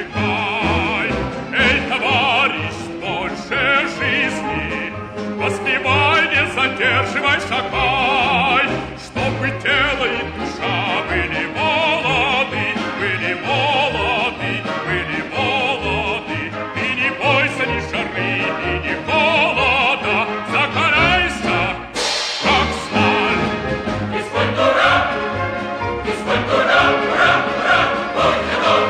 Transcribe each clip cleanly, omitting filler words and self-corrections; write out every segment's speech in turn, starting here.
привыкай. Эй, товарищ, больше жизни, воспевай, не задерживай, шагай, чтобы тело и душа были молоды, были молоды, были молоды. И не бойся ни жары, и ни холода, закаляйся, как сталь. Физкультура, физкультура, ура, ура, будь готов.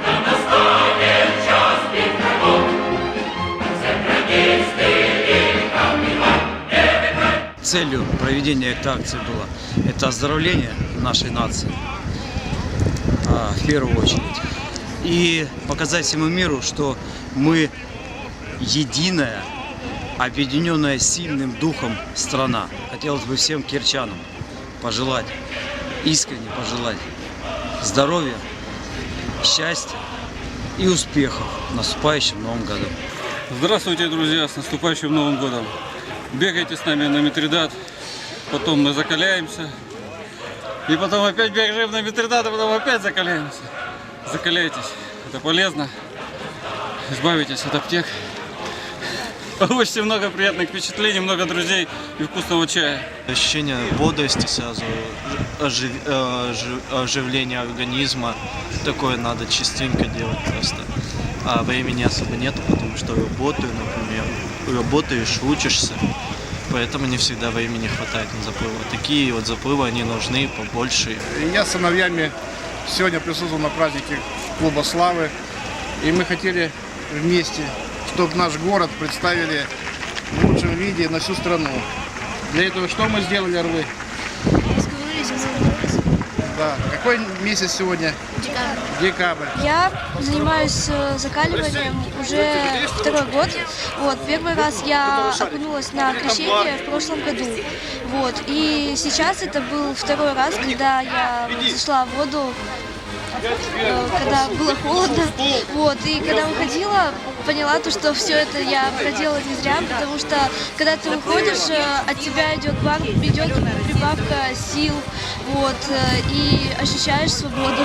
Когда настанет час бить врагов, центрадисты и комбинат. Целью проведения этой акции было это оздоровление нашей нации, в первую очередь, и показать всему миру, что мы единая, объединенная сильным духом страна. Хотелось бы всем кирчанам пожелать, искренне пожелать здоровья, счастья и успехов в наступающем Новом году. Здравствуйте, друзья, с наступающим Новым годом! Бегайте с нами на Митридат, потом мы закаляемся, и потом опять бежим на Митридат, а потом опять закаляемся. Закаляйтесь, это полезно, избавитесь от аптек, получите много приятных впечатлений, много друзей и вкусного чая. Ощущение бодрости сразу, оживление организма, такое надо частенько делать просто. А времени особо нету, потому что работаю, например, работаешь, учишься, поэтому не всегда времени хватает на заплывы. Такие вот заплывы, они нужны побольше. Я с сыновьями сегодня присутствовал на празднике Клуба Славы, и мы хотели вместе, чтобы наш город представили в лучшем виде на всю страну. Для этого что мы сделали, орлы? Да. Какой месяц сегодня? Декабрь. Я занимаюсь закаливанием уже второй год. Вот, первый раз я окунулась на крещение в прошлом году. Вот, и сейчас это был второй раз, когда я зашла в воду, когда было холодно. Вот, и когда выходила, поняла то, что все это я проделала не зря, потому что когда ты уходишь, от тебя идет прибавка сил, вот, и ощущаешь свободу.